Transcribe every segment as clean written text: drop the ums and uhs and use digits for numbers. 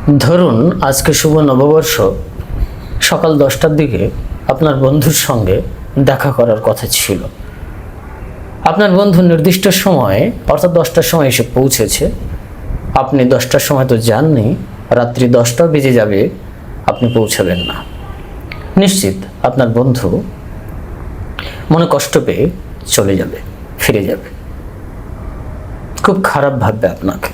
ধরুন আজকে শুভ নববর্ষ, সকাল 10টার দিকে আপনার বন্ধুর সঙ্গে দেখা করার কথা ছিল। আপনার বন্ধু নির্দিষ্ট সময়ে অর্থাৎ 10টার সময় এসে পৌঁছেছে। আপনি 10টার সময় তো যাননি, রাত্রি 10টা বেজে যাবে, আপনি পৌঁছাবেন না। নিশ্চিত আপনার বন্ধু মনে কষ্ট পেয়ে চলে যাবে, ফিরে যাবে, খুব খারাপ ভাববে আপনাকে।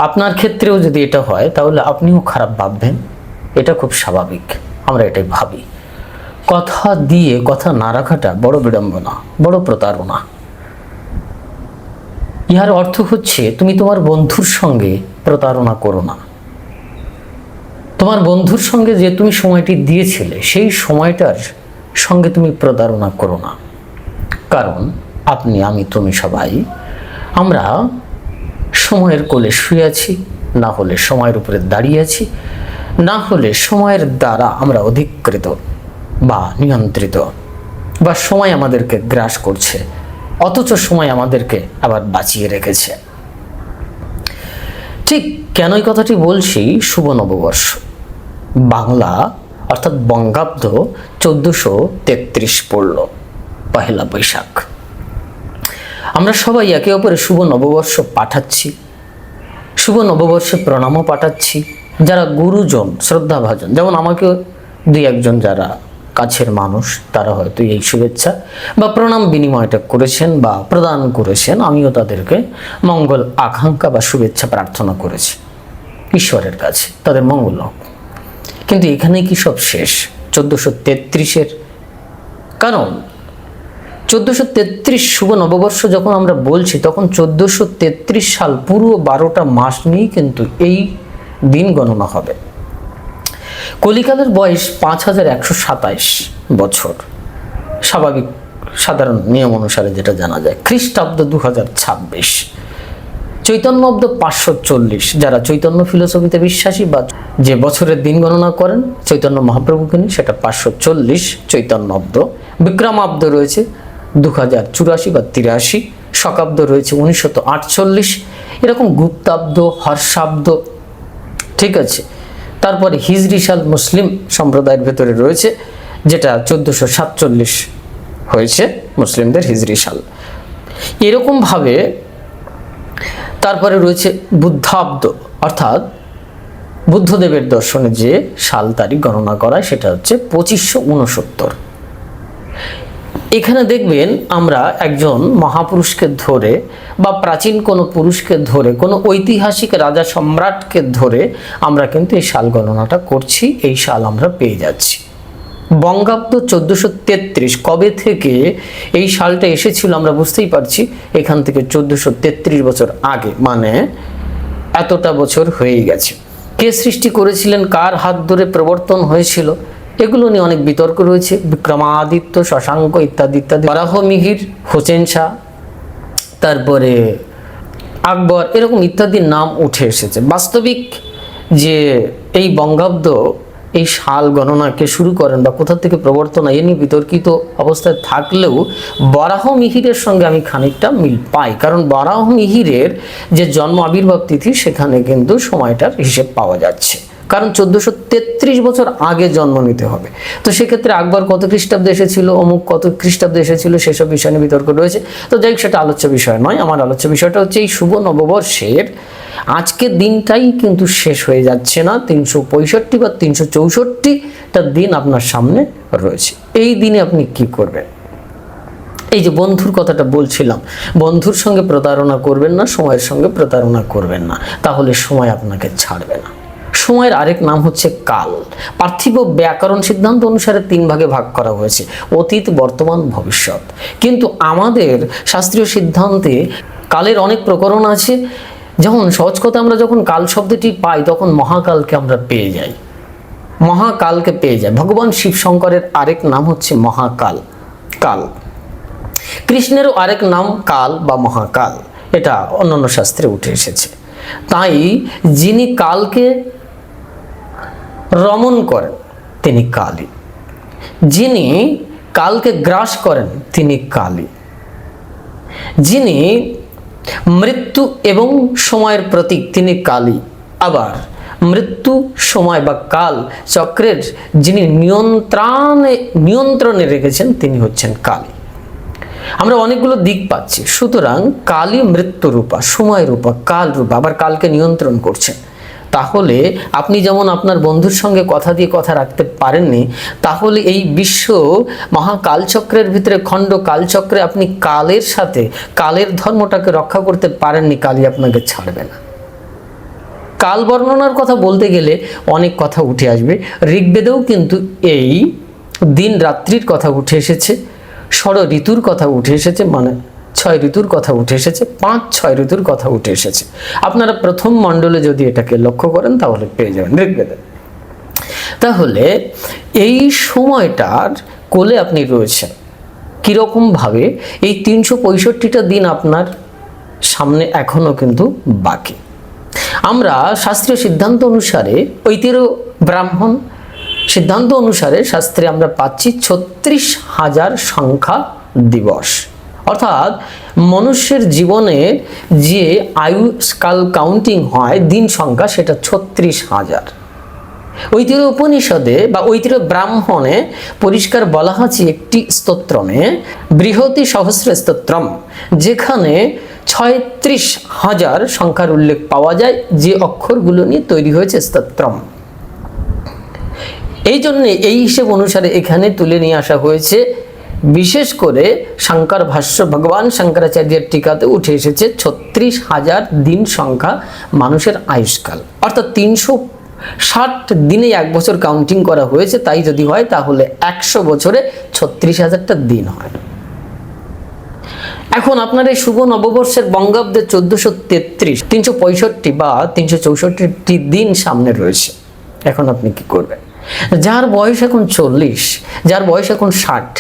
আপনার ক্ষেত্রেও যদি এটা হয় তাহলে আপনিও খারাপ ভাববেন, এটা খুব স্বাভাবিক, আমরা এটাই ভাবি। কথা দিয়ে কথা না রাখাটা বড় বিড়ম্বনা, বড় প্রতারণা। ইহার অর্থ হচ্ছে তুমি তোমার বন্ধুর সঙ্গে প্রতারণা করো না। তোমার বন্ধুর সঙ্গে যে তুমি সময়টি দিয়েছিলে সেই সময়টার সঙ্গে তুমি প্রতারণা করো না। কারণ আপনি, আমি, তুমি সবাই আমরা সময়ের কোলে শুয়ে আছি, না হলে সময়ের উপরে দাঁড়িয়ে আছি, না হলে সময়ের দ্বারা আমরা অধিকৃত বা নিয়ন্ত্রিত, বা সময় আমাদেরকে গ্রাস করছে, অথচ সময় আমাদেরকে আবার বাঁচিয়ে রেখেছে। ঠিক কেন এই কথাটি বলছি? শুভ নববর্ষ বাংলা অর্থাৎ বঙ্গাব্দ 1433 পড়ল, পহেলা বৈশাখ। আমরা সবাই একে অপরে শুভ নববর্ষ পাঠাচ্ছি, শুভ নববর্ষে প্রণামও পাঠাচ্ছি। যারা গুরুজন, শ্রদ্ধাভাজন, যেমন আমাকে দুই একজন যারা কাছের মানুষ, তারা হয়তো এই শুভেচ্ছা বা প্রণাম বিনিময়টা করেছেন বা প্রদান করেছেন, আমিও তাদেরকে মঙ্গল আকাঙ্ক্ষা বা শুভেচ্ছা প্রার্থনা করেছি ঈশ্বরের কাছে, তাদের মঙ্গল হোক। কিন্তু এখানে কি সব শেষ 1433-এর? কারণ 1433 শুভ নববর্ষ যখন আমরা বলছি, তখন 1433 সাল পুরো 12টা মাস নিয়েই কিন্তু এই দিন গণনা হবে। কলিকালের বয়স 5127 বছর, স্বাভাবিক সাধারণ নিয়ম অনুসারে যেটা জানা যায়। খ্রিস্টাব্দ 2026, চৈতন্য অব্দ 540। যারা চৈতন্য ফিলোসফিতে বিশ্বাসী বা যে বছরের দিন গণনা করেন চৈতন্য মহাপ্রভুকে নিয়ে, সেটা 540 চৈতন্য অব্দ। বিক্রমাব্দ রয়েছে 2084 বা 83, শকাব্দ রয়েছে 1948, এরকম গুপ্তাব্দ, হর্ষাব্দ, ঠিক আছে। তারপরে হিজরি সাল মুসলিম সম্প্রদায়ের ভেতরে রয়েছে, যেটা 1447 হয়েছে মুসলিমদের হিজরি সাল। এরকমভাবে তারপরে রয়েছে বুদ্ধাব্দ, অর্থাৎ বুদ্ধদেবের দর্শনে যে সাল তারিখ গণনা করা, সেটা হচ্ছে 2569। এখানে দেখবেন আমরা একজন মহাপুরুষকে ধরে বা প্রাচীন কোনো পুরুষকে ধরে, কোনো ঐতিহাসিক রাজা সম্রাটকে ধরে আমরা কিন্তু এই সাল গণনাটা করছি, এই সাল আমরা পেয়ে যাচ্ছি। বঙ্গাব্দ 1433, কবে থেকে এই সালটা এসেছিল আমরা বুঝতেই পারছি। এখান থেকে 1433 বছর আগে, মানে এতটা বছর হয়ে গেছে। কে সৃষ্টি করেছিলেন, কার হাত ধরে প্রবর্তন হয়েছিল, এগুলো নিয়ে অনেক বিতর্ক রয়েছে। বিক্রমাদিত্য, শশাঙ্ক ইত্যাদি ইত্যাদি, বরাহমিহির, হোসেন শাহ, তারপরে আকবর, এরকম ইত্যাদি নাম উঠে এসেছে। বাস্তবিক যে এই বঙ্গাব্দ এই সাল গণনাকে শুরু করেন বা কোথা থেকে প্রবর্তন, এ নিয়ে বিতর্কিত অবস্থায় থাকলেও বরাহমিহিরের সঙ্গে আমি খানিকটা মিল পাই। কারণ বরাহমিহিরের যে জন্ম আবির্ভাব তিথি, সেখানে কিন্তু সময়টার হিসেব পাওয়া যাচ্ছে। কারণ 1433 বছর আগে জন্ম নিতে হবে। তো সেক্ষেত্রে আকবর কত খ্রিস্টাব্দে এসেছিল, অমুক কত খ্রিস্টাব্দে এসেছিল, সেসব বিষয় নিয়ে বিতর্ক রয়েছে। তো যাই হোক, সেটা আলোচ্য বিষয় নয়। আমার আলোচ্য বিষয়টা হচ্ছে এই শুভ নববর্ষের আজকের দিনটাই কিন্তু শেষ হয়ে যাচ্ছে না, 365 বা 364টা দিন আপনার সামনে রয়েছে। এই দিনে আপনি কি করবেন? এই যে বন্ধুর কথাটা বলছিলাম, বন্ধুর সঙ্গে প্রতারণা করবেন না, সময়ের সঙ্গে প্রতারণা করবেন না, তাহলে সময় আপনাকে ছাড়বে না। সময়ের আরেক নাম হচ্ছে কাল। পার্থিব ব্যাকরণ সিদ্ধান্ত অনুসারে 3 ভাগে ভাগ করা হয়েছে, অতীত, বর্তমান, ভবিষ্যৎ। কিন্তু আমাদের শাস্ত্রীয় সিদ্ধান্তে কালের অনেক প্রকরণ আছে। যেমন সহজ কথা, আমরা যখন কাল শব্দটি পাই তখন মহাকালকে আমরা পেয়ে যাই, মহাকালকে পেয়ে যাই। ভগবান শিব শঙ্করের আরেক নাম হচ্ছে মহাকাল, কাল। কৃষ্ণেরও আরেক নাম কাল বা মহাকাল, এটা অন্যান্য শাস্ত্রে উঠে এসেছে। তাই যিনি কালকে রমণ করেন তিনি কালী, যিনি কালকে গ্রাস করেন তিনি কালী, যিনি মৃত্যু এবং সময়ের প্রতীক তিনি কালী, আবার মৃত্যু সময় বা কাল চক্রের যিনি নিয়ন্ত্রণে রেখেছেন তিনি হচ্ছেন কালী। আমরা অনেকগুলো দিক পাচ্ছি, সুতরাং কালী মৃত্যু রূপা, সময় রূপা, কাল রূপা, আবার কালকে নিয়ন্ত্রণ করছেন। তাহলে আপনি যেমন আপনার বন্ধুর সঙ্গে কথা দিয়ে কথা রাখতে পারেননি, তাহলে এই বিশ্ব মহাকালচক্রের ভিতরে খণ্ড কালচক্রে আপনি কালের সাথে কালের ধর্মটাকে রক্ষা করতে পারেননি, কালই আপনাকে ছাড়বে না। কাল বর্ণনার কথা বলতে গেলে অনেক কথা উঠে আসবে। ঋগ্বেদেও কিন্তু এই দিন রাত্রির কথা উঠে এসেছে, ষড় ঋতুর কথা উঠে এসেছে, মানে 6 ঋতুর কথা উঠে এসেছে, 5-6 ঋতুর কথা উঠে এসেছে। আপনারা প্রথম মণ্ডলে যদি এটাকে লক্ষ্য করেন তাহলে পেয়ে যাবেন ঋগ্বেদে। তাহলে এই সময়টার কোলে আপনি রয়েছেন। কীরকমভাবে এই 365টা দিন আপনার সামনে এখনো কিন্তু বাকি। আমরা শাস্ত্রীয় সিদ্ধান্ত অনুসারে ঐতিহ্য ব্রাহ্মণ সিদ্ধান্ত অনুসারে শাস্ত্রে আমরা পাচ্ছি 36,000 সংখ্যা দিবস, অর্থাৎ মনুষ্যের জীবনে যে আয়ুষ্কাল কাউন্টিং হয় দিন সংখ্যা সেটা 36,000। ঐতিহ্য উপনিষদে বা ঐতিহ্য ব্রাহ্মণে পরিষ্কার বলা আছে একটি স্তোত্রমে, বৃহতি সহস্র স্তোত্রম, যেখানে 36,000 সংখ্যার উল্লেখ পাওয়া যায়, যে অক্ষরগুলো নিয়ে তৈরি হয়েছে স্তোত্রম। এই জন্যে এই হিসেব অনুসারে এখানে তুলে নিয়ে আসা হয়েছে। বিশেষ করে শঙ্কর ভাষ্য ভগবান শঙ্করাচার্যের টিকাতে উঠে এসেছে 36,000 দিন সংখ্যা মানুষের আয়ুষ্কাল, অর্থাৎ 360 দিনে 1 বছর কাউন্টিং করা হয়েছে। তাই যদি হয় তাহলে 100 বছরে 36,000টা দিন হয়। এখন আপনার এই শুভ নববর্ষের বঙ্গাব্দে 1433 365 বা 364টি দিন সামনে রয়েছে। এখন আপনি কি করবেন? যার বয়স এখন 40, যার বয়স এখন 60,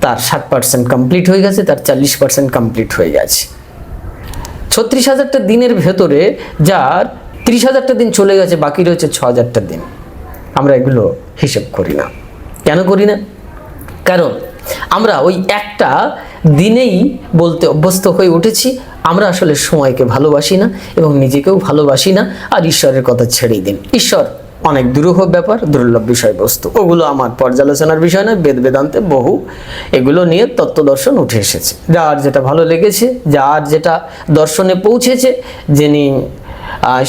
তার 60% কমপ্লিট হয়ে গেছে, তার 40% কমপ্লিট হয়ে গেছে। 36,000টা দিনের ভেতরে যার 30,000টা দিন চলে গেছে, বাকি রয়েছে 6,000টা দিন। আমরা এগুলো হিসেব করি না। কেন করি না? কারণ আমরা ওই একটা দিনেই বলতে অভ্যস্ত হয়ে উঠেছি। আমরা আসলে সময়কে ভালোবাসি না এবং নিজেকেও ভালোবাসি না। আর ঈশ্বরের কথা ছেড়েই দিন, ঈশ্বর অনেক দুরূহ ব্যাপার, দুর্লভ বিষয়বস্তু, ওগুলো আমার পর্যালোচনার বিষয় নয়। বেদ বেদান্তে বহু এগুলো নিয়ে তত্ত্ব দর্শন উঠে এসেছে। যার যেটা ভালো লেগেছে, যার যেটা দর্শনে পৌঁছেছে, যিনি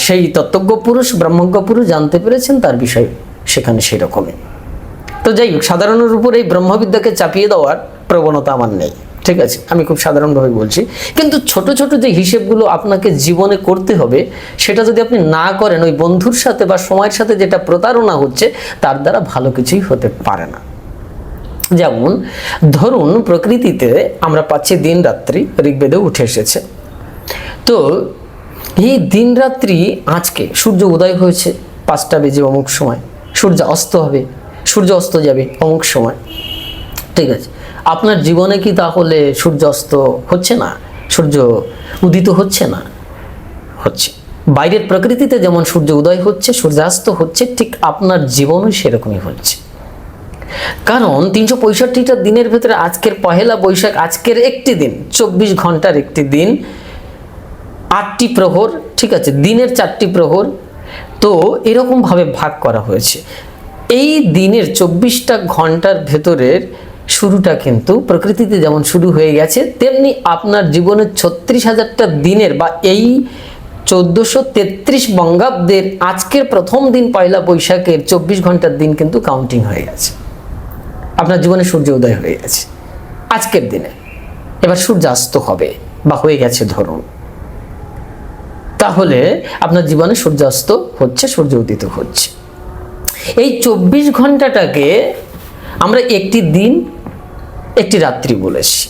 সেই তত্ত্বজ্ঞ পুরুষ ব্রহ্মজ্ঞ পুরুষ জানতে পেরেছেন, তার বিষয় সেখানে সেরকমই। তো যাই হোক, সাধারণের উপর এই ব্রহ্মবিদ্যাকে চাপিয়ে দেওয়ার প্রবণতা আমার নেই, ঠিক আছে? আমি খুব সাধারণভাবে বলছি। কিন্তু ছোট ছোট যে হিসেবগুলো আপনাকে জীবনে করতে হবে, সেটা যদি আপনি না করেন, ওই বন্ধুর সাথে বা সময়ের সাথে যেটা প্রতারণা হচ্ছে, তার দ্বারা ভালো কিছুই হতে পারে না। যেমন ধরুন, প্রকৃতিতে আমরা পাচ্ছি দিন রাত্রি, ঋগ্বেদে উঠে এসেছে। তো এই দিন রাত্রি, আজকে সূর্য উদয় হয়েছে 5টা বেজে অমুক সময়, সূর্য অস্ত হবে, সূর্য অস্ত যাবে অমুক সময়, ঠিক আছে? আপনার জীবনে কি তাহলে সূর্য অস্ত হচ্ছে না? সূর্য উদিত হচ্ছে না? হচ্ছে। বাইরের প্রকৃতিতে যেমন সূর্য উদয় হচ্ছে, সূর্যাস্ত হচ্ছে, ঠিক আপনার জীবনও সেরকমই হচ্ছে। কারণ 365টা দিনের ভেতরে আজকের পহেলা বৈশাখ, আজকের একটি দিন, 24 ঘন্টার একটি দিন, 8টি প্রহর, ঠিক আছে? দিনের 4টি প্রহর। তো এরকমভাবে ভাগ করা হয়েছে। এই দিনের 24টা ঘন্টার ভেতরের শুরুটা কিন্তু প্রকৃতিতে যেমন শুরু হয়ে গেছে, তেমনি আপনার জীবনের 36,000টা দিনের বা এই 1433 বঙ্গাব্দের আজকের প্রথম দিন পয়লা বৈশাখের 24 ঘন্টার দিন কিন্তু কাউন্টিং হয়ে গেছে। আপনার জীবনে সূর্য উদয় হয়ে গেছে আজকের দিনে, এবার সূর্যাস্ত হবে বা হয়ে গেছে ধরুন, তাহলে আপনার জীবনে সূর্যাস্ত হচ্ছে, সূর্য উদিত হচ্ছে। এই 24 ঘন্টাটাকে আমরা একটি দিন একটি রাত্রি বলেছি।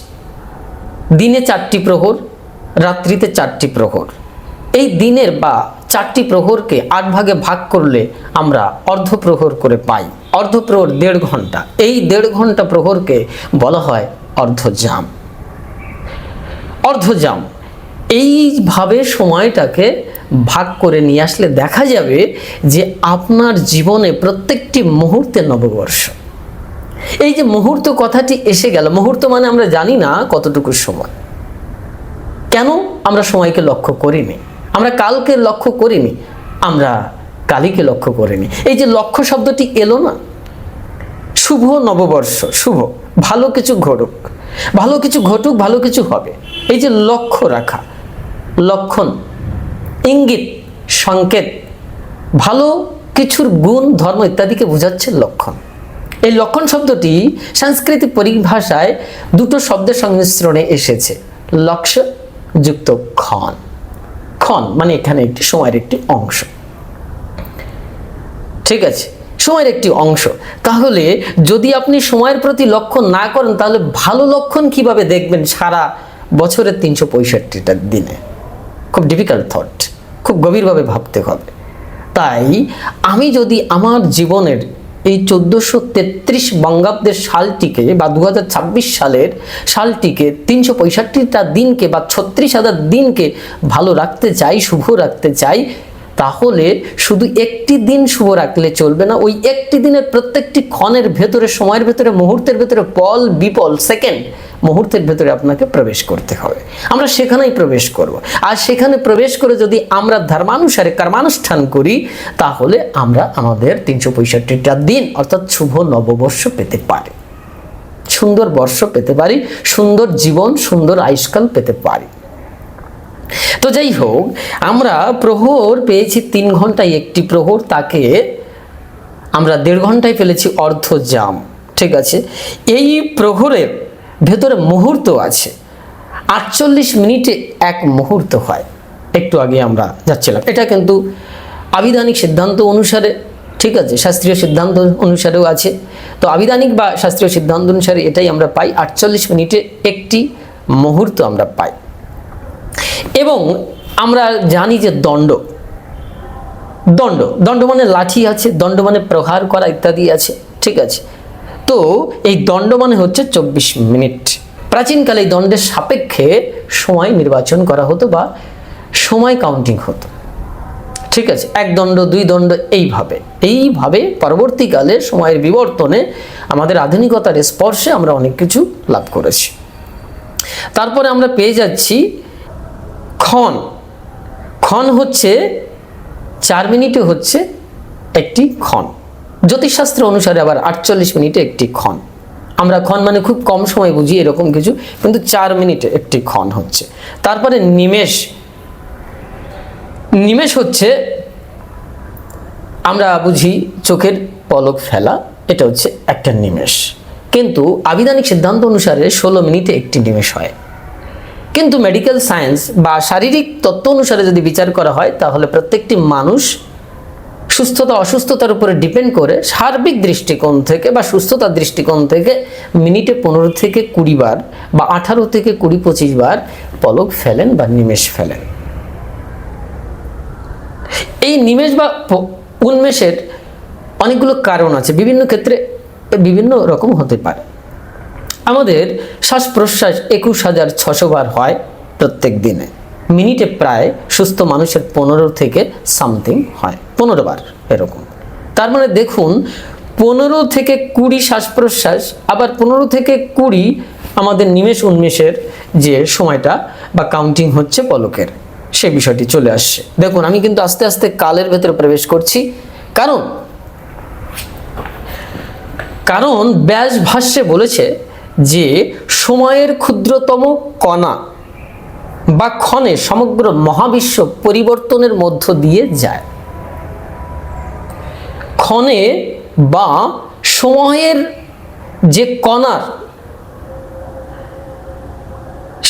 দিনে 4টি প্রহর, রাত্রিতে 4টি প্রহর। এই দিনের বা 4টি প্রহরকে 8 ভাগে ভাগ করলে আমরা অর্ধ প্রহর করে পাই। অর্ধ প্রহর 1.5 ঘন্টা। এই 1.5 ঘন্টা প্রহরকে বলা হয় অর্ধযাম। অর্ধযাম এইভাবে সময়টাকে ভাগ করে নিয়ে আসলে দেখা যাবে যে আপনার জীবনে প্রত্যেকটি মুহূর্তে নববর্ষ। এই যে মুহূর্ত কথাটি এসে গেল, মুহূর্ত মানে আমরা জানি না কতটুকু সময়। কেন আমরা সময়কে লক্ষ্য করিনি? আমরা কালকে লক্ষ্য করিনি। আমরা কালীকে লক্ষ্য করিনি। এই যে লক্ষ্য শব্দটি এলো না, শুভ নববর্ষ, শুভ, ভালো কিছু ঘটুক, ভালো কিছু ঘটুক, ভালো কিছু হবে, এই যে লক্ষ্য রাখা, লক্ষণ, ইঙ্গিত, সংকেত, ভালো কিছুর গুণ, ধর্ম ইত্যাদিকে বোঝাচ্ছে লক্ষণ। এই লক্ষণ শব্দটি সাংস্কৃতিক পরিভাষায় দুটো শব্দের সংমিশ্রণে এসেছে, লক্ষ্য যুক্ত ক্ষণ। ক্ষণ মানে এখানে একটি সময়ের একটি অংশ, ঠিক আছে, সময়ের একটি অংশ। তাহলে যদি আপনি সময়ের প্রতি লক্ষ্য না করেন, তাহলে ভালো লক্ষণ কিভাবে দেখবেন সারা বছরের 365টা দিনে? খুব ডিফিকাল্ট থট, খুব গভীরভাবে ভাবতে হবে। তাই আমি যদি আমার জীবনের এই 1433 বঙ্গাব্দের সালটিকে বা 2026 সালের সালটিকে 365টা দিনকে বা 36,000 দিনকে ভালো রাখতে চাই, শুভ রাখতে চাই, তাহলে শুধু একটি দিন শুভ রাখলে চলবে না। ওই একটি দিনের প্রত্যেকটি ক্ষণের ভেতরে, সময়ের ভেতরে, মুহূর্তের ভেতরে, পল বিপল সেকেন্ড মুহূর্তের ভেতরে আপনাকে প্রবেশ করতে হবে। আমরা সেখানেই প্রবেশ করব। আর সেখানে প্রবেশ করে যদি আমরা ধর্মানুসারে কর্মানুষ্ঠান করি, তাহলে আমরা আমাদের 365টা দিন অর্থাৎ শুভ নববর্ষ পেতে পারি, সুন্দর বর্ষ পেতে পারি, সুন্দর জীবন, সুন্দর আয়ুষ্কাল পেতে পারি। তো যাই হোক, আমরা প্রহর পেয়েছি 3 ঘন্টায় একটি প্রহর, তাকে আমরা 1.5 ঘন্টায় ফেলেছি অর্ধযাম, ঠিক আছে। এই প্রহরের ভেতরে মুহূর্ত আছে, 48 মিনিটে এক মুহূর্ত হয়। একটু আগে আমরা যাচ্ছিলাম, এটা কিন্তু আবিধানিক সিদ্ধান্ত অনুসারে, ঠিক আছে, শাস্ত্রীয় সিদ্ধান্ত অনুসারেও আছে। তো আবিধানিক বা শাস্ত্রীয় সিদ্ধান্ত অনুসারে এটাই আমরা পাই, 48 মিনিটে একটি মুহূর্ত আমরা পাই। এবং আমরা জানি যে দণ্ড, দণ্ড, দণ্ড মানে লাঠি আছে, দণ্ড মানে প্রহার করা ইত্যাদি আছে, ঠিক আছে। তো এই দণ্ড মানে হচ্ছে 24 মিনিট। প্রাচীনকালে এই দণ্ডের সাপেক্ষে সময় নির্বাচন করা হতো বা সময় কাউন্টিং হতো, ঠিক আছে। 1 দণ্ড, 2 দণ্ড, এইভাবে পরবর্তীকালে সময়ের বিবর্তনে আমাদের আধুনিকতার স্পর্শে আমরা অনেক কিছু লাভ করেছি। তারপরে আমরা পেয়ে যাচ্ছি ক্ষণ। ক্ষণ হচ্ছে 4 মিনিটে হচ্ছে একটি ক্ষণ। জ্যোতিষশাস্ত্র অনুসারে আবার 48 মিনিটে একটি ক্ষণ। আমরা ক্ষণ মানে খুব কম সময় বুঝি এরকম কিছু, কিন্তু 4 মিনিটে একটি ক্ষণ হচ্ছে। তারপরে নিমেষ। নিমেষ হচ্ছে আমরা বুঝি চোখের পলক ফেলা, এটা হচ্ছে একটা নিমেষ। কিন্তু আবিধানিক সিদ্ধান্ত অনুসারে 16 মিনিটে একটি নিমেষ হয়। কিন্তু মেডিকেল সায়েন্স বা শারীরিক তত্ত্ব অনুসারে যদি বিচার করা হয়, তাহলে প্রত্যেকটি মানুষ সুস্থতা অসুস্থতার উপরে ডিপেন্ড করে সার্বিক দৃষ্টিকোণ থেকে বা সুস্থতার দৃষ্টিকোণ থেকে মিনিটে 15 থেকে 20 বার বা 18 থেকে 20-25 বার পলক ফেলেন বা নিমেষ ফেলেন। এই নিমেষ বা উন্মেষের অনেকগুলো কারণ আছে, বিভিন্ন ক্ষেত্রে বিভিন্ন রকম হতে পারে। আমাদের শ্বাস প্রশ্বাস 21,600 বার হয় প্রত্যেক দিনে, মিনিটে প্রায় সুস্থ মানুষের 15 থেকে সামথিং হয়, 15 বার এরকম। তার মানে দেখুন 15 থেকে 20 শ্বাস প্রশ্বাস, আবার 15 থেকে 20 আমাদের নিমেষ উন্মেষের যে সময়টা বা কাউন্টিং হচ্ছে পলকের, সে বিষয়টি চলে আসছে। দেখুন আমি কিন্তু আস্তে আস্তে কালের ভেতরে প্রবেশ করছি, কারণ ব্যাস ভাষ্যে বলেছে যে সময়ের ক্ষুদ্রতম কণা বা ক্ষণে সমগ্র মহাবিশ্ব পরিবর্তনের মধ্য দিয়ে যায়। ক্ষণে বা সময়ের যে কণার,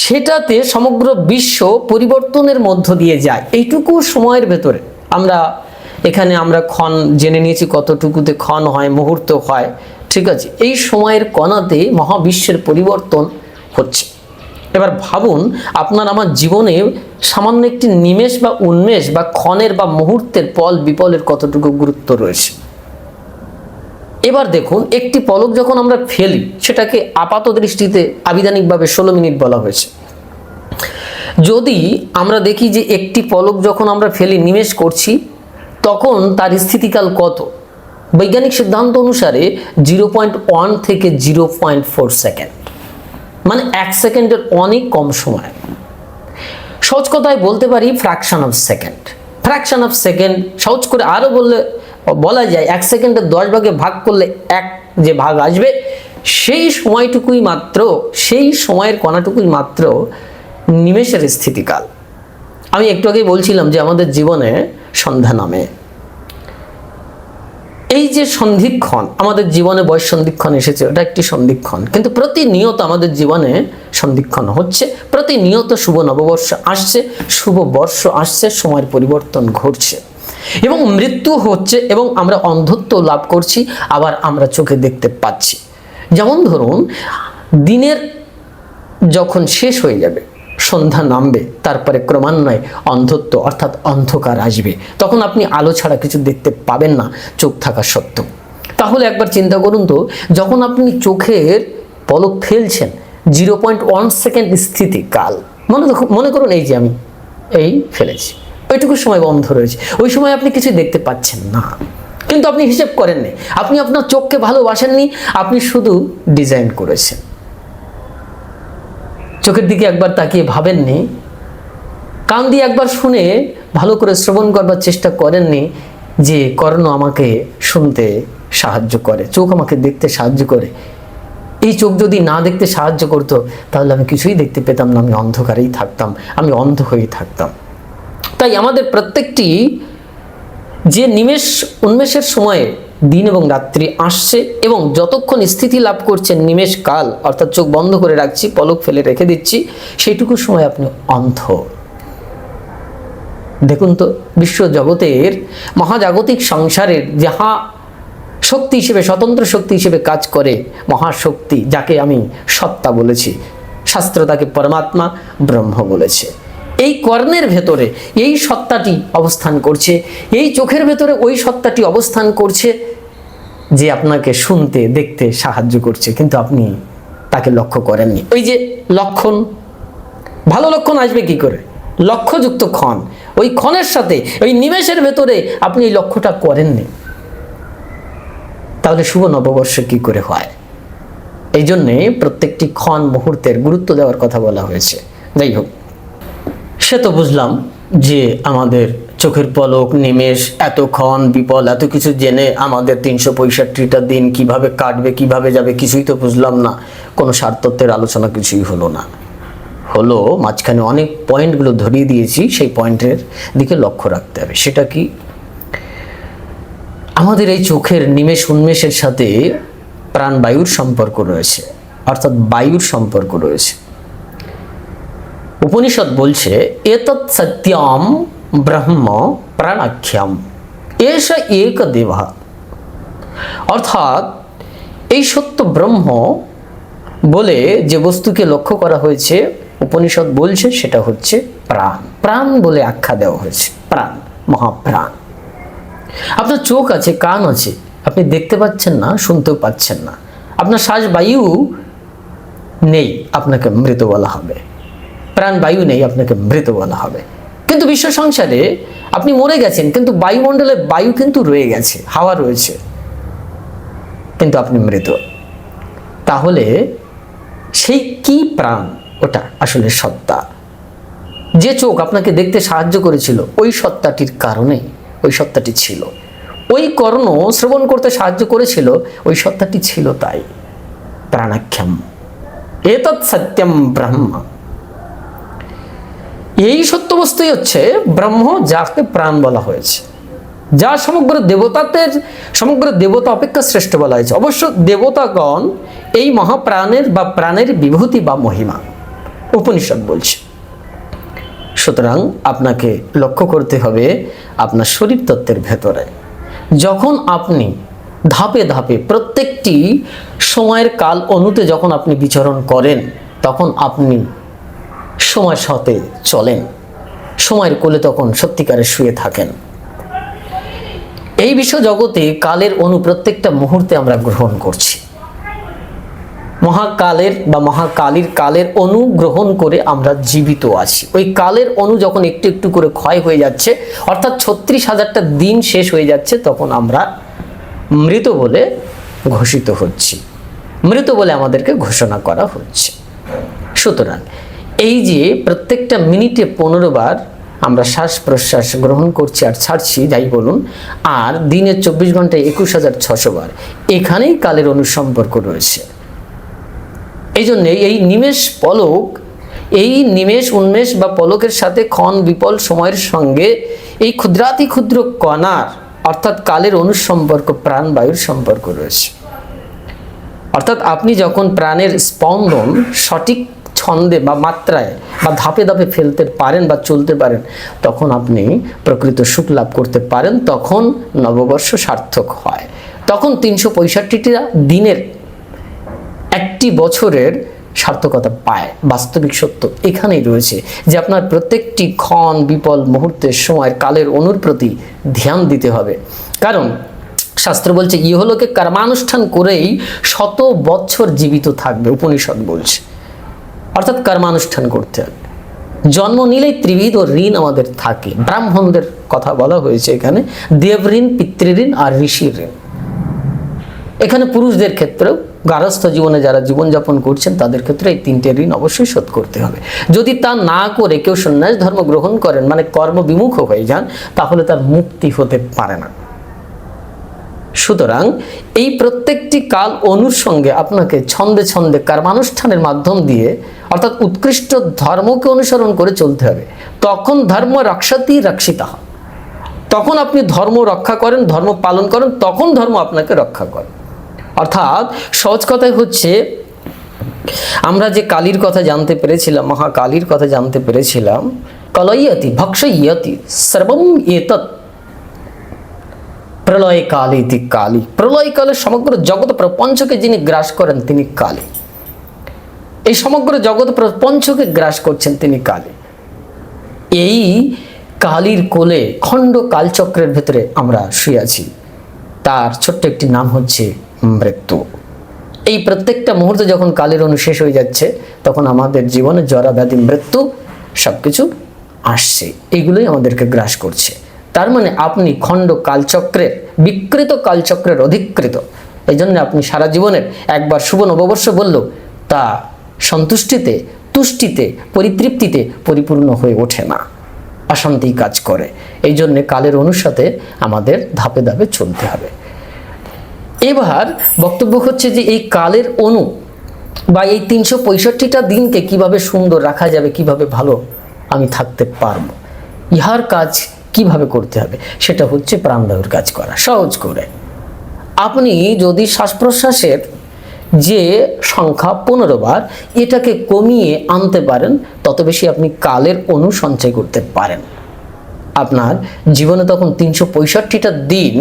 সেটাতে সমগ্র বিশ্ব পরিবর্তনের মধ্য দিয়ে যায়। এইটুকু সময়ের ভেতরে আমরা ক্ষণ জেনে নিয়েছি, কতটুকুতে ক্ষণ হয়, মুহূর্ত হয়, ঠিক আছে। এই সময়ের কণাতে মহাবিশ্বের পরিবর্তন হচ্ছে। এবার ভাবুন আপনার আমার জীবনে সামান্য একটি নিমেষ বা উন্মেষ বা ক্ষণের বা মুহূর্তের পল বিপলের কতটুকু গুরুত্ব রয়েছে। এবার দেখুন একটি পলক যখন আমরা ফেলি, সেটাকে আপাত দৃষ্টিতে আবিধানিকভাবে 16 মিনিট বলা হয়েছে। যদি আমরা দেখি যে একটি পলক যখন আমরা ফেলি, নিমেষ করছি, তখন তার স্থিতিকাল কত? বৈজ্ঞানিক সিদ্ধান্ত অনুসারে 0.1 থেকে 0.4 সেকেন্ড, মানে 1 সেকেন্ডের অনেক কম সময়। সহজ কথায় বলতে পারি fraction of second. Fraction of second, সহজ করে আরও বলা যায় 1 সেকেন্ডের 10 ভাগে ভাগ করলে 1 যে ভাগ আসবে, সেই সময়টুকুই মাত্র, সেই সময়ের কণাটুকুই মাত্র নিমেষের স্থিতিকাল। আমি একটু আগেই বলছিলাম যে আমাদের জীবনে সন্ধ্যা নামে, এই যে সন্ধিক্ষণ, আমাদের জীবনে বয়স সন্ধিক্ষণ এসেছে, ওটা একটি সন্ধিক্ষণ, কিন্তু প্রতিনিয়ত আমাদের জীবনে সন্ধিক্ষণ হচ্ছে, প্রতিনিয়ত শুভ নববর্ষ আসছে, শুভ বর্ষ আসছে, সময়ের পরিবর্তন ঘটছে এবং মৃত্যু হচ্ছে এবং আমরা অন্ধত্ব লাভ করছি, আবার আমরা চোখে দেখতে পাচ্ছি। যেমন ধরুন, দিনের যখন শেষ হয়ে যাবে, সন্ধ্যা নামবে, তারপরে ক্রমান্বয়ে অন্ধত্ব অর্থাৎ অন্ধকার আসবে, তখন আপনি আলো ছাড়া কিছু দেখতে পাবেন না চোখ থাকা সত্ত্বেও। তাহলে একবার চিন্তা করুন তো, যখন আপনি চোখের পলক ফেলছেন, 0.1 সেকেন্ড স্থিতিকাল, মনে করুন এই যে আমি এই ফেলেছি, ওইটুকু সময় বন্ধ রয়েছে, ওই সময় আপনি কিছু দেখতে পাচ্ছেন না, কিন্তু আপনি হিসেব করেননি, আপনি আপনার চোখকে ভালোবাসেননি, আপনি শুধু ডিজাইন করেছেন। চোখের দিকে একবার তাকিয়ে ভাবেননি, কান দিয়ে একবার শুনে ভালো করে শ্রবণ করবার চেষ্টা করেননি যে কর্ণ আমাকে শুনতে সাহায্য করে, চোখ আমাকে দেখতে সাহায্য করে। এই চোখ যদি না দেখতে সাহায্য করতো, তাহলে আমি কিছুই দেখতে পেতাম না, আমি অন্ধকারেই থাকতাম, আমি অন্ধ হয়ে থাকতাম। তাই আমাদের প্রত্যেকটি যে নিমেষ উন্মেষের সময়ে দিন এবং রাত্রি আসছে এবং যতক্ষণ স্থিতি লাভ করছেন নিমেষ কাল, অর্থাৎ চোখ বন্ধ করে রাখছি, পলক ফেলে রেখে দিচ্ছি, সেইটুকু সময় আপনি অন্ধ। দেখুন তো, বিশ্ব জগতের মহাজাগতিক সংসারের যাহা শক্তি হিসেবে, স্বতন্ত্র শক্তি হিসেবে কাজ করে, মহাশক্তি যাকে আমি সত্তা বলেছি, শাস্ত্র তাকে পরমাত্মা ব্রহ্ম বলেছে, এই কর্ণের ভেতরে এই সত্তাটি অবস্থান করছে, এই চোখের ভেতরে ওই সত্তাটি অবস্থান করছে যে আপনাকে শুনতে দেখতে সাহায্য করছে, কিন্তু আপনি তাকে লক্ষ্য করেননি। ওই যে লক্ষণ, ভালো লক্ষণ আসবে কি করে? লক্ষ্যযুক্ত ক্ষণ, ওই ক্ষণের সাথে ওই নিমেষের ভেতরে আপনি এই লক্ষ্যটা করেননি, তাহলে শুভ নববর্ষ কি করে হয়? এই জন্যে প্রত্যেকটি ক্ষণ মুহূর্তের গুরুত্ব দেওয়ার কথা বলা হয়েছে। যাই হোক, সে তো বুঝলাম যে আমাদের চোখের পলক, নিমেষ, এতক্ষণ, বিপল, এত কিছু জেনে আমাদের 365টা দিন কিভাবে কাটবে, কিভাবে যাবে, কিছুই তো বুঝলাম না। কোনো সারতত্ত্বের আলোচনা কিছুই হলো না। হলো মাঝখানে অনেক পয়েন্টগুলো ধরিয়ে দিয়েছি, সেই পয়েন্টের দিকে লক্ষ্য রাখতে হবে। সেটা কি? আমাদের এই চোখের নিমেষ উন্মেষের সাথে প্রাণবায়ুর সম্পর্ক রয়েছে, অর্থাৎ বায়ুর সম্পর্ক রয়েছে। উপনিষদ বলছে, এতৎ সত্যম ব্রহ্ম প্রাণাখ্যাম এষ এক দেবঃ, অর্থাৎ এই সত্য ব্রহ্ম বলে যে বস্তুকে লক্ষ্য করা হয়েছে, উপনিষদ বলছে সেটা হচ্ছে প্রাণ। প্রাণ বলে আখ্যা দেওয়া হয়েছে, প্রাণ, মহাপ্রাণ। আপনার চোখ আছে, কান আছে, আপনি দেখতে পাচ্ছেন না, শুনতেও পাচ্ছেন না, আপনার শ্বাস বায়ু নেই, আপনাকে মৃত বলা হবে। প্রাণ বায়ু নেই, আপনাকে মৃত বলা হবে। কিন্তু বিশ্ব সংসারে আপনি মরে গেছেন, কিন্তু বায়ুমণ্ডলে বায়ু কিন্তু রয়ে গেছে, হাওয়া রয়েছে, কিন্তু আপনি মৃত। তাহলে সেই কি প্রাণ? ওটা আসলে সত্তা। যে চোখ আপনাকে দেখতে সাহায্য করেছিল, ওই সত্তাটির কারণে ওই সত্তাটি ছিল। ওই কর্ণ শ্রবণ করতে সাহায্য করেছিল, ওই সত্তাটি ছিল। তাই প্রাণাখ্যাম এতৎ সত্যম ব্রহ্ম, এই সত্য বস্তুই হচ্ছে ব্রহ্ম, যাকে প্রাণ বলা হয়েছে, যা সমগ্র দেবতা অপেক্ষা শ্রেষ্ঠ বলা হয়েছে। অবশ্য দেবতাগণ এই মহাপ্রাণের বা প্রাণের বিভূতি বা মহিমা উপনিষদ বলছে। সুতরাং আপনাকে লক্ষ্য করতে হবে আপনার শরীর তত্ত্বের ভেতরে। যখন আপনি ধাপে ধাপে প্রত্যেকটি সময়ের কাল অনুতে যখন আপনি বিচরণ করেন, তখন আপনি সময়ের সাথে চলেন, সময়ের কোলে তখন সত্যিকারে শুয়ে থাকেন। এই বিশ্ব জগতে কালের অনু প্রত্যেকটা মুহূর্তে আমরা গ্রহণ করছি। মহাকালের বা মহাকালীর কালের অনু গ্রহণ করে আমরা জীবিত আছি। ওই কালের অনু যখন একটু একটু করে ক্ষয় হয়ে যাচ্ছে, অর্থাৎ 36,000টা দিন শেষ হয়ে যাচ্ছে, তখন আমরা মৃত বলে ঘোষিত হচ্ছি, মৃত বলে আমাদেরকে ঘোষণা করা হচ্ছে। সুতরাং এই যে প্রত্যেকটা মিনিটে 15 বার আমরা শ্বাস প্রশ্বাস গ্রহণ করছি আর ছাড়ছি, যাই বলুন, আর দিনে 24 ঘন্টায় 21,600 বার, এখানেই কালের অনুসম্পর্ক রয়েছে। এই জন্যে এই নিমেষ পলক, এই নিমেষ উন্মেষ বা পলকের সাথে ক্ষণ বিপল সময়ের সঙ্গে এই ক্ষুদ্রাতি ক্ষুদ্র কণার অর্থাৎ কালের অনুসম্পর্ক, প্রাণবায়ুর সম্পর্ক রয়েছে। অর্থাৎ আপনি যখন প্রাণের স্পন্দন সঠিক ছন্দে বা মাত্রায় বা ধাপে ধাপে ফেলতে পারেন বা চলতে পারেন, তখন আপনি প্রকৃত সুখ লাভ করতে পারেন, তখন নববর্ষ সার্থক হয়। তখন 365টা দিনের একটি বছরের সার্থকতা পায়। বাস্তবিক সত্য এখানেই রয়েছে যে আপনার প্রত্যেকটি ক্ষণ বিপল মুহূর্তের সময় কালের অনুর প্রতি ধ্যান দিতে হবে। কারণ শাস্ত্র বলছে ইহলোকে কর্মানুষ্ঠান করেই 100 বছর জীবিত থাকবে, উপনিষদ বলছে। অর্থাৎ কর্মানুষ্ঠান করতে হবে। জন্ম নিলেই ত্রিবিধ ঋণ আমাদের থাকে। ব্রাহ্মণদের কথা বলা হয়েছে এখানে, দেব ঋণ, পিতৃঋণ আর ঋষির ঋণ। এখানে পুরুষদের ক্ষেত্রেও গার্হস্থ্য জীবনে যারা জীবনযাপন করছেন তাদের ক্ষেত্রে এই 3টে ঋণ অবশ্যই শোধ করতে হবে। যদি তা না করে কেউ সন্ন্যাস ধর্ম গ্রহণ করেন, মানে কর্মবিমুখ হয়ে যান, তাহলে তার মুক্তি হতে পারে না। সুতরাং এই প্রত্যেকটি কাল অনুর সঙ্গে আপনাকে ছন্দে ছন্দে কর্মানুষ্ঠানের মাধ্যম দিয়ে অর্থাৎ উৎকৃষ্ট ধর্মকে অনুসরণ করে চলতে হবে। তখন ধর্ম রক্ষাতি রক্ষিতা, তখন আপনি ধর্ম রক্ষা করেন, ধর্ম পালন করেন, তখন ধর্ম আপনাকে রক্ষা করে। অর্থাৎ সহজ কথাই হচ্ছে, আমরা যে কালীর কথা জানতে পেরেছিলাম, মহাকালীর কথা জানতে পেরেছিলাম, কলয়তি ভক্ষয়তি সর্বম এতৎ প্রলয় কালে ইতি কালী। প্রলয়কালে সমগ্র জগৎ প্রপঞ্চকে যিনি গ্রাস করেন তিনি কালী। এই সমগ্র জগৎ প্রপঞ্চকে গ্রাস করছেন তিনি কালী। এই কালীর কোলে খণ্ড কালচক্রের ভেতরে আমরা শুয়ে আছি। তার ছোট্ট একটি নাম হচ্ছে মৃত্যু। এই প্রত্যেকটা মুহূর্তে যখন কালের অনু শেষ হয়ে যাচ্ছে, তখন আমাদের জীবনে জরা ব্যাধি মৃত্যু সবকিছু আসছে, এগুলোই আমাদেরকে গ্রাস করছে। তার মানে আপনি খণ্ড কালচক্রের, বিকৃত কালচক্রের অধিকৃত। এই জন্য আপনি সারা জীবনের একবার শুভ নববর্ষ বললেও তা সন্তুষ্টিতে, তুষ্টিতে, পরিতৃপ্তিতে পরিপূর্ণ হয়ে ওঠে না, অশান্তি কাজ করে। এই জন্যে কালের অনুসাথে আমাদের ধাপে ধাপে চলতে হবে। এবার বক্তব্য হচ্ছে যে এই কালের অনু বা এই 365টা দিনকে কিভাবে সুন্দর রাখা যাবে, কিভাবে ভালো আমি থাকতে পারবো, ইহার কাজ কিভাবে করতে হবে, সেটা হচ্ছে প্রাণবায়ুর কাজ করা। সহজ করে আপনি যদি শ্বাস প্রশ্বাসের যে সংখ্যা 15 বার, এটাকে কমিয়ে আনতে পারেন, তত বেশি আপনি কালের অনু সঞ্চয় করতে পারেন। আপনার জীবনে তখন 365টা দিন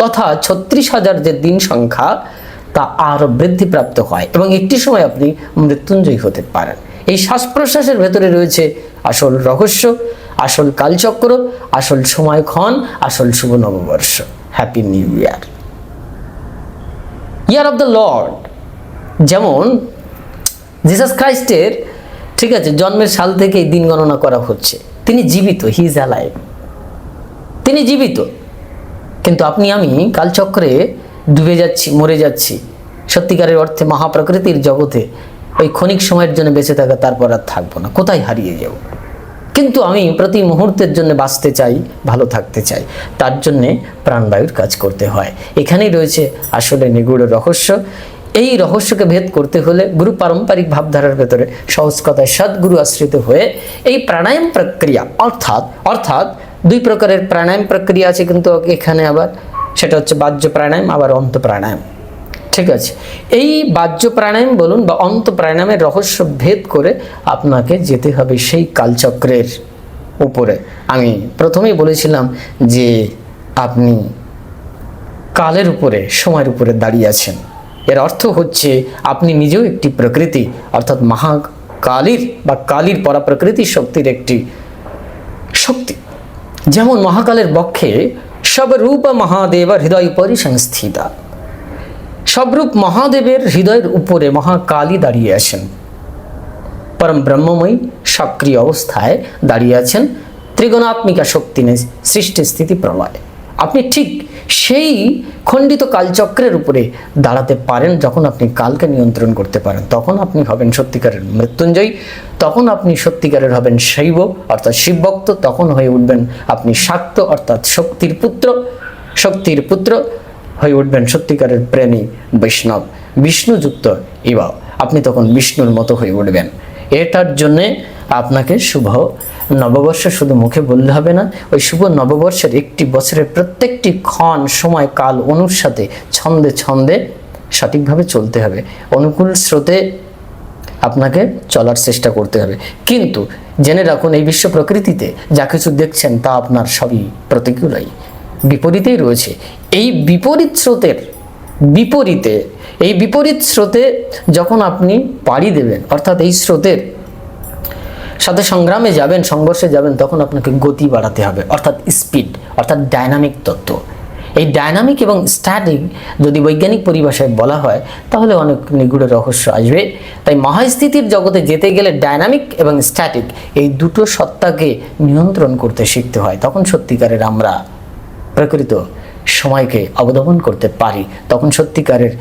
তথা 36,000 যে দিন সংখ্যা, তা আরো বৃদ্ধিপ্রাপ্ত হয় এবং একটি সময় আপনি মৃত্যুঞ্জয়ী হতে পারেন। এই শ্বাস প্রশ্বাসের ভেতরে রয়েছে আসল রহস্য, আসল কালচক্র, আসল সময়ক্ষণ, আসল শুভ নববর্ষ। Happy new year, year of the Lord. যেমন জিসাস খ্রাইস্টের, ঠিক আছে, জন্মের সাল থেকে দিন গণনা করা হচ্ছে। তিনি জীবিত, হি ইজ অ্যালাইভ, তিনি জীবিত। কিন্তু আপনি আমি কালচক্রে ডুবে যাচ্ছি, মরে যাচ্ছি। সত্যিকারের অর্থে মহাপ্রকৃতির জগতে ওই ক্ষণিক সময়ের জন্য বেঁচে থাকা, তারপর আর থাকবো না, কোথায় হারিয়ে যাব। কিন্তু আমি প্রতি মুহূর্তের জন্য বাঁচতে চাই, ভালো থাকতে চাই, তার জন্যে প্রাণবায়ুর কাজ করতে হয়। এখানেই রয়েছে আসলে নিগূঢ় রহস্য। এই রহস্যকে ভেদ করতে হলে গুরু পারম্পরিক ভাবধারার ভেতরে সহজ কথায় সদ্গুরু আশ্রিত হয়ে এই প্রাণায়াম প্রক্রিয়া, অর্থাৎ 2 প্রকারের প্রাণায়াম প্রক্রিয়া আছে কিন্তু এখানে আবার, সেটা হচ্ছে বাহ্য প্রাণায়াম, আবার অন্ত প্রাণায়াম। ঠিক আছে, এই বাহ্য প্রাণায়াম বলুন বা অন্ত প্রাণায়ামের রহস্য ভেদ করে আপনাকে যেতে হবে সেই কালচক্রের উপরে। আমি প্রথমেই বলেছিলাম যে আপনি কালের উপরে, সময়ের উপরে দাঁড়িয়ে আছেন। এর অর্থ হচ্ছে আপনি নিজেও একটি প্রকৃতি, অর্থাৎ মহাকালীর বা কালীর পরাপ্রকৃতি শক্তির একটি শক্তি। যেমন মহাকালের বক্ষে সবরূপ মহাদেব হৃদয় পরিসংস্থিতা, সবরূপ মহাদেবের হৃদয়ের উপরে মহাকালী দাঁড়িয়ে আছেন। পরম ব্রহ্মময়ী সক্রিয় অবস্থায় দাঁড়িয়ে আছেন। ত্রিগুণাত্মিকা শক্তি নেই, সৃষ্টি স্থিতি প্রলয়। আপনি ঠিক সেই খণ্ডিত কালচক্রের উপরে দাঁড়াতে পারেন, যখন আপনি কালকে নিয়ন্ত্রণ করতে পারেন, তখন আপনি হবেন সত্যিকারের মৃত্যুঞ্জয়ী, তখন আপনি সত্যিকারের হবেন শৈব অর্থাৎ শিবভক্ত, তখন হয়ে উঠবেন আপনি শাক্ত অর্থাৎ শক্তির পুত্র হয়ে উঠবেন সত্যিকারের প্রেমী বৈষ্ণব, বিষ্ণুযুক্ত ইবা, আপনি তখন বিষ্ণুর মতো হয়ে উঠবেন। এটার জন্যে আপনাকে শুভ নববর্ষ শুধু মুখে বললে হবে না, ওই শুভ নববর্ষের একটি বছরের প্রত্যেকটি ক্ষণ সময় কাল অনুর সাথে ছন্দে ছন্দে সঠিকভাবে চলতে হবে, অনুকূল স্রোতে আপনাকে চলার চেষ্টা করতে হবে। কিন্তু জেনে রাখুন, এই বিশ্ব প্রকৃতিতে যা কিছু দেখছেন তা আপনার সবই প্রতিকূলই, বিপরীতেই রয়েছে। এই বিপরীত স্রোতের বিপরীত স্রোতে যখন আপনি পাড়ি দেবেন, অর্থাৎ এই স্রোতের সাথে সংগ্রামে যাবেন, সংঘর্ষে যাবেন, তখন আপনাকে গতি বাড়াতে হবে, অর্থাৎ স্পিড, অর্থাৎ ডায়নামিক তত্ত্ব। এই ডায়নামিক এবং স্ট্যাটিক যদি বৈজ্ঞানিক পরিভাষায় বলা হয় তাহলে অনেক নিগুড় রহস্য আসবে। তাই মহাস্থিতির জগতে যেতে গেলে ডায়নামিক এবং স্ট্যাটিক এই দুটো সত্তাকে নিয়ন্ত্রণ করতে শিখতে হয়, তখন সত্যিকারের আমরা প্রকৃত সময়কে অবলম্বন করতে পারি, তখন সত্যিকারের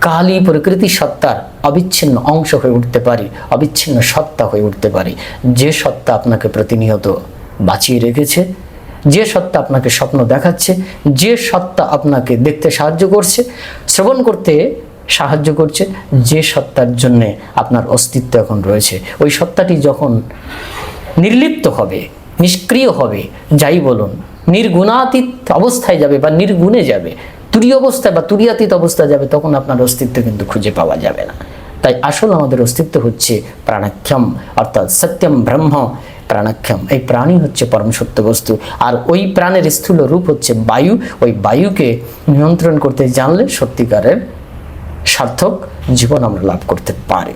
কালই প্রকৃতি সত্তার অবিচ্ছিন্ন অংশ হয়ে উঠতে পারি, অবিচ্ছিন্ন সত্তা হয়ে উঠতে পারি। যে সত্তা আপনাকে প্রতিনিয়ত বাঁচিয়ে রেখেছে, যে সত্তা আপনাকে স্বপ্ন দেখাচ্ছে, যে সত্তা আপনাকে দেখতে সাহায্য করছে, শ্রবণ করতে সাহায্য করছে, যে সত্তার জন্যে আপনার অস্তিত্ব এখন রয়েছে, ওই সত্তাটি যখন নির্লিপ্ত হবে, নিষ্ক্রিয় হবে, যাই বলুন, নির্গুণাতীত অবস্থায় যাবে বা নির্গুণে যাবে, তুরীয় অবস্থায় বা তুরীয়াতীত অবস্থায় যাবে, তখন আপনার অস্তিত্ব কিন্তু খুঁজে পাওয়া যাবে না। তাই আসল আমাদের অস্তিত্ব হচ্ছে প্রাণাক্ষম, অর্থাৎ সত্যম ব্রহ্ম প্রাণাক্ষম। এই প্রাণই হচ্ছে পরম সত্য বস্তু, আর ওই প্রাণের স্থূল রূপ হচ্ছে বায়ু। ওই বায়ুকে নিয়ন্ত্রণ করতে জানলে সত্যিকারের সার্থক জীবন আমরা লাভ করতে পারি।